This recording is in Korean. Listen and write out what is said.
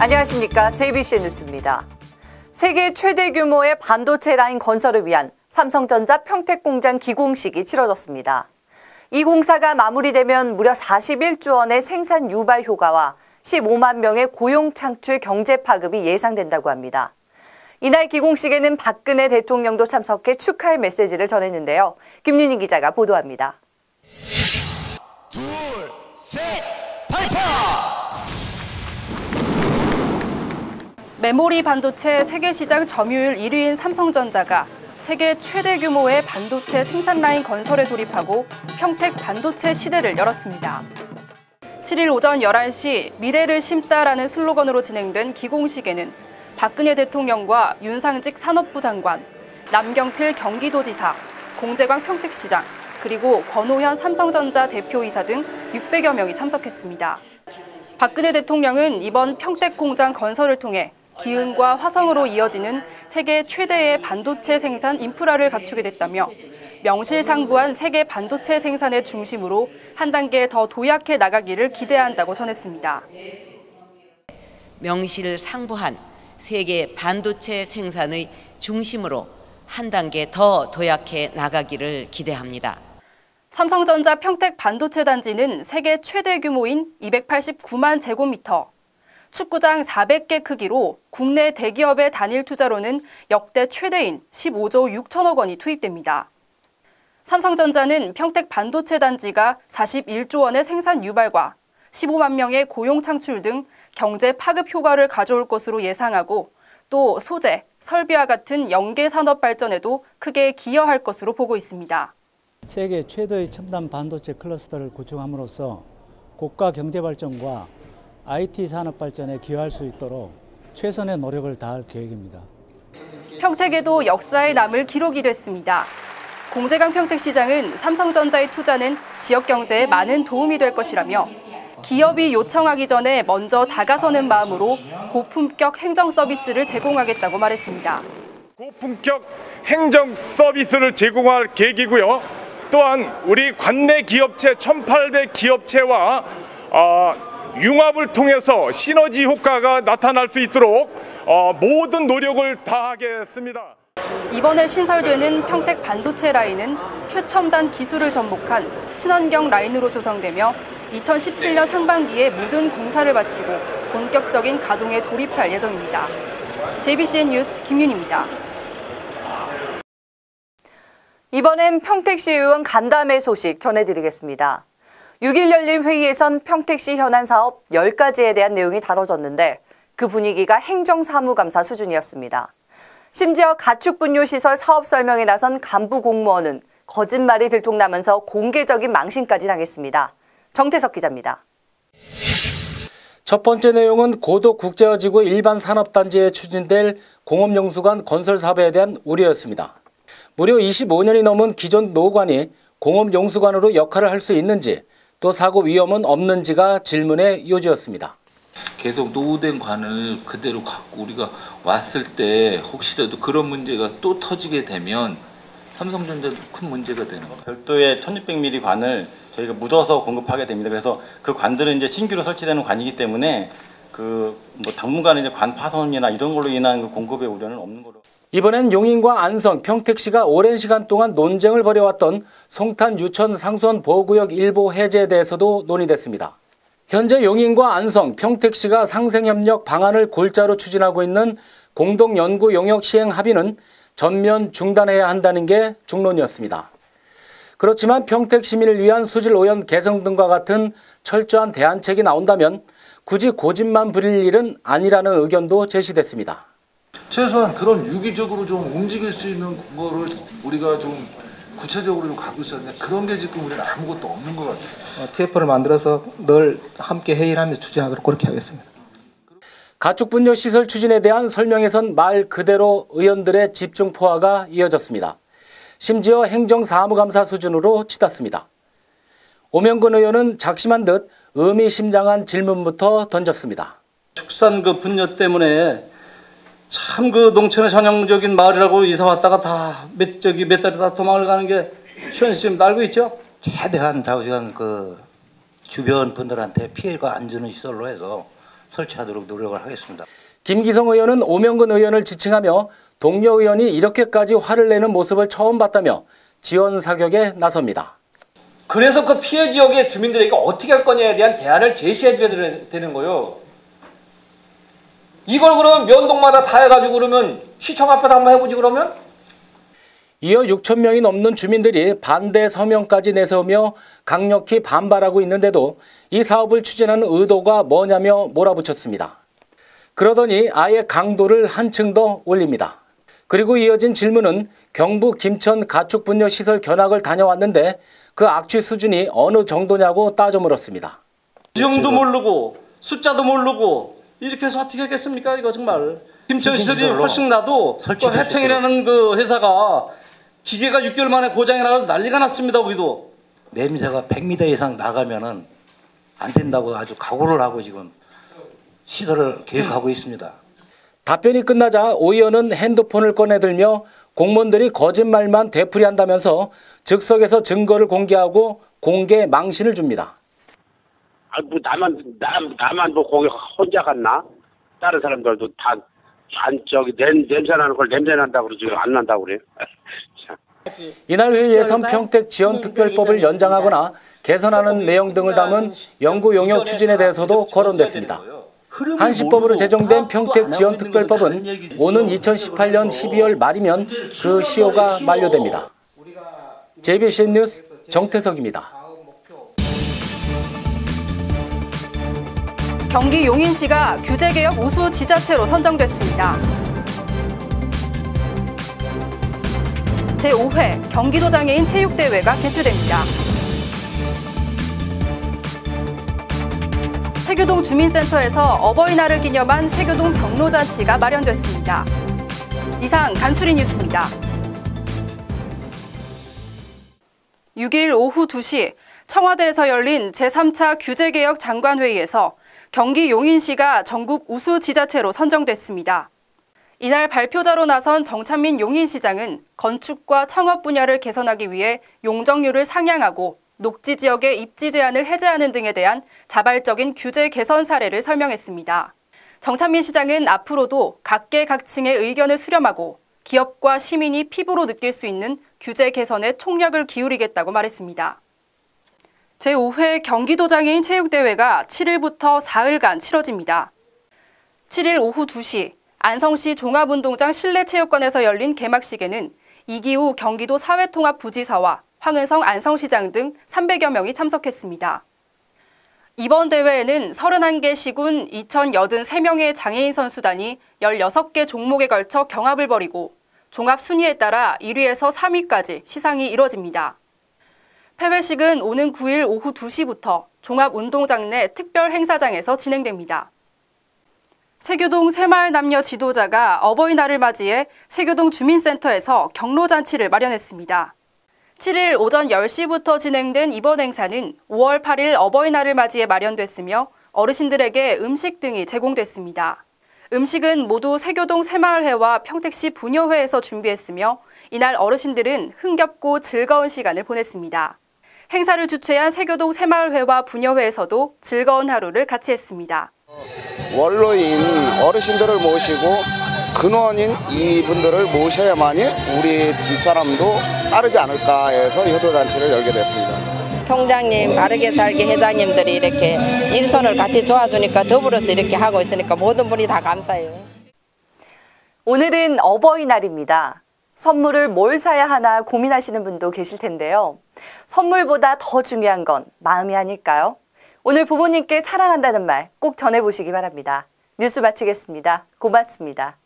안녕하십니까. JBC 뉴스입니다. 세계 최대 규모의 반도체 라인 건설을 위한 삼성전자 평택공장 기공식이 치러졌습니다. 이 공사가 마무리되면 무려 41조 원의 생산 유발 효과와 15만 명의 고용 창출 경제 파급이 예상된다고 합니다. 이날 기공식에는 박근혜 대통령도 참석해 축하의 메시지를 전했는데요. 김윤희 기자가 보도합니다. 둘, 셋, 발파! 메모리 반도체 세계시장 점유율 1위인 삼성전자가 세계 최대 규모의 반도체 생산 라인 건설에 돌입하고 평택 반도체 시대를 열었습니다. 7일 오전 11시 미래를 심다라는 슬로건으로 진행된 기공식에는 박근혜 대통령과 윤상직 산업부 장관, 남경필 경기도지사, 공재광 평택시장, 그리고 권오현 삼성전자 대표이사 등 600여 명이 참석했습니다. 박근혜 대통령은 이번 평택 공장 건설을 통해 기흥과 화성으로 이어지는 세계 최대의 반도체 생산 인프라를 갖추게 됐다며 명실상부한 세계 반도체 생산의 중심으로 한 단계 더 도약해 나가기를 기대한다고 전했습니다. 명실상부한 세계 반도체 생산의 중심으로 한 단계 더 도약해 나가기를 기대합니다. 삼성전자 평택 반도체 단지는 세계 최대 규모인 289만 제곱미터, 축구장 400개 크기로 국내 대기업의 단일 투자로는 역대 최대인 15조 6천억 원이 투입됩니다. 삼성전자는 평택 반도체 단지가 41조 원의 생산 유발과 15만 명의 고용 창출 등 경제 파급 효과를 가져올 것으로 예상하고 또 소재, 설비와 같은 연계 산업 발전에도 크게 기여할 것으로 보고 있습니다. 세계 최대의 첨단 반도체 클러스터를 구축함으로써 국가 경제 발전과 IT 산업 발전에 기여할 수 있도록 최선의 노력을 다할 계획입니다. 평택에도 역사에 남을 기록이 됐습니다. 공재광 평택시장은 삼성전자의 투자는 지역 경제에 많은 도움이 될 것이라며 기업이 요청하기 전에 먼저 다가서는 마음으로 고품격 행정 서비스를 제공하겠다고 말했습니다. 고품격 행정 서비스를 제공할 계획이고요. 또한 우리 관내 기업체 1,800 기업체와 융합을 통해서 시너지 효과가 나타날 수 있도록 모든 노력을 다하겠습니다. 이번에 신설되는 평택 반도체 라인은 최첨단 기술을 접목한 친환경 라인으로 조성되며 2017년 상반기에 모든 공사를 마치고 본격적인 가동에 돌입할 예정입니다. JBCN 뉴스 김윤희입니다. 이번엔 평택시 의원 간담회 소식 전해드리겠습니다. 6일 열린 회의에선 평택시 현안 사업 10가지에 대한 내용이 다뤄졌는데 그 분위기가 행정사무감사 수준이었습니다. 심지어 가축분뇨시설 사업 설명에 나선 간부 공무원은 거짓말이 들통나면서 공개적인 망신까지 당했습니다. 정태석 기자입니다. 첫 번째 내용은 고도 국제화지구 일반 산업단지에 추진될 공업영수관 건설 사업에 대한 우려였습니다. 무려 25년이 넘은 기존 노관이 공업영수관으로 역할을 할 수 있는지 또 사고 위험은 없는지가 질문의 요지였습니다. 계속 노후된 관을 그대로 갖고 우리가 왔을 때 혹시라도 그런 문제가 또 터지게 되면 삼성전자도 큰 문제가 되는 거예요. 별도의 1600mm 관을 저희가 묻어서 공급하게 됩니다. 그래서 그 관들은 이제 신규로 설치되는 관이기 때문에 당분간 이제 관 파손이나 이런 걸로 인한 그 공급의 우려는 없는 거로. 이번엔 용인과 안성, 평택시가 오랜 시간 동안 논쟁을 벌여왔던 송탄 유천 상수원 보호구역 일부 해제에 대해서도 논의됐습니다. 현재 용인과 안성, 평택시가 상생협력 방안을 골자로 추진하고 있는 공동연구 용역 시행 합의는 전면 중단해야 한다는 게 중론이었습니다. 그렇지만 평택 시민을 위한 수질 오염 개선 등과 같은 철저한 대안책이 나온다면 굳이 고집만 부릴 일은 아니라는 의견도 제시됐습니다. 최소한 그런 유기적으로 좀 움직일 수 있는 거를 우리가 좀 구체적으로 좀 갖고 있었는데 그런 게 지금 우리는 아무것도 없는 것 같아요. TF를 만들어서 늘 함께 회의를 하면서 추진하도록 그렇게 하겠습니다. 가축분뇨 시설 추진에 대한 설명에선 말 그대로 의원들의 집중 포화가 이어졌습니다. 심지어 행정사무감사 수준으로 치닫습니다. 오명근 의원은 작심한 듯 의미심장한 질문부터 던졌습니다. 축산 분뇨 때문에 참 농촌의 전형적인 마을이라고 이사 왔다가 다 몇 달이 다 도망을 가는 게 현실입니다. 알고 있죠? 최대한 주변 분들한테 피해가 안 주는 시설로 해서 설치하도록 노력을 하겠습니다. 김기성 의원은 오명근 의원을 지칭하며 동료 의원이 이렇게까지 화를 내는 모습을 처음 봤다며 지원 사격에 나섭니다. 그래서 그 피해 지역의 주민들에게 어떻게 할 거냐에 대한 대안을 제시해 드려야 되는 거예요. 이걸 그러면 면동마다 다 해가지고 그러면 시청 앞에다 한번 해보지 그러면? 이어 6천 명이 넘는 주민들이 반대 서명까지 내세우며 강력히 반발하고 있는데도 이 사업을 추진하는 의도가 뭐냐며 몰아붙였습니다. 그러더니 아예 강도를 한층 더 올립니다. 그리고 이어진 질문은 경북 김천 가축분뇨시설 견학을 다녀왔는데 그 악취 수준이 어느 정도냐고 따져 물었습니다. 지형도 모르고 숫자도 모르고 이렇게 해서 어떻게 하겠습니까? 이거 정말. 김천시설이 훨씬 나도 또 해창이라는 그 회사가 기계가 6개월 만에 고장이 나서 난리가 났습니다. 우리도. 냄새가 100m 이상 나가면은 안 된다고 아주 각오를 하고 지금 시설을 계획하고 있습니다. 답변이 끝나자 오 의원은 핸드폰을 꺼내들며 공무원들이 거짓말만 되풀이한다면서 즉석에서 증거를 공개하고 공개 망신을 줍니다. 뭐 나만 뭐 거기 혼자 갔나? 다른 사람들도 다 냄새 나는 걸 냄새 난다고 그러지 안 난다고 그래요. 이날 회의에선 평택 지원특별법을 연장하거나 개선하는 내용 등을 담은 연구 용역 추진에 대해서도 거론됐습니다. 한시법으로 제정된 평택 지원특별법은 오는 2018년 12월 말이면 그 시효가 만료됩니다. JBC 뉴스 정태석입니다. 경기 용인시가 규제개혁 우수 지자체로 선정됐습니다. 제5회 경기도 장애인 체육대회가 개최됩니다. 세교동 주민센터에서 어버이날을 기념한 세교동 경로잔치가 마련됐습니다. 이상 간추린 뉴스입니다. 6일 오후 2시 청와대에서 열린 제3차 규제개혁 장관회의에서 경기 용인시가 전국 우수 지자체로 선정됐습니다. 이날 발표자로 나선 정찬민 용인시장은 건축과 창업 분야를 개선하기 위해 용적률을 상향하고 녹지 지역의 입지 제한을 해제하는 등에 대한 자발적인 규제 개선 사례를 설명했습니다. 정찬민 시장은 앞으로도 각계각층의 의견을 수렴하고 기업과 시민이 피부로 느낄 수 있는 규제 개선에 총력을 기울이겠다고 말했습니다. 제5회 경기도 장애인 체육대회가 7일부터 사흘간 치러집니다. 7일 오후 2시 안성시 종합운동장 실내체육관에서 열린 개막식에는 이기우 경기도 사회통합부지사와 황은성 안성시장 등 300여 명이 참석했습니다. 이번 대회에는 31개 시군 2,083명의 장애인 선수단이 16개 종목에 걸쳐 경합을 벌이고 종합 순위에 따라 1위에서 3위까지 시상이 이뤄집니다. 폐회식은 오는 9일 오후 2시부터 종합운동장 내 특별 행사장에서 진행됩니다. 세교동 새마을 남녀 지도자가 어버이날을 맞이해 세교동 주민센터에서 경로잔치를 마련했습니다. 7일 오전 10시부터 진행된 이번 행사는 5월 8일 어버이날을 맞이해 마련됐으며 어르신들에게 음식 등이 제공됐습니다. 음식은 모두 세교동 새마을회와 평택시 부녀회에서 준비했으며 이날 어르신들은 흥겹고 즐거운 시간을 보냈습니다. 행사를 주최한 세교동 새마을회와 부녀회에서도 즐거운 하루를 같이 했습니다. 원로인 어르신들을 모시고 근원인 이분들을 모셔야만이 우리 뒷사람도 따르지 않을까 해서 효도단체를 열게 됐습니다. 총장님, 바르게 살기 회장님들이 이렇게 일손을 같이 도와주니까 더불어서 이렇게 하고 있으니까 모든 분이 다 감사해요. 오늘은 어버이날입니다. 선물을 뭘 사야 하나 고민하시는 분도 계실 텐데요. 선물보다 더 중요한 건 마음이 아닐까요? 오늘 부모님께 사랑한다는 말 꼭 전해보시기 바랍니다. 뉴스 마치겠습니다. 고맙습니다.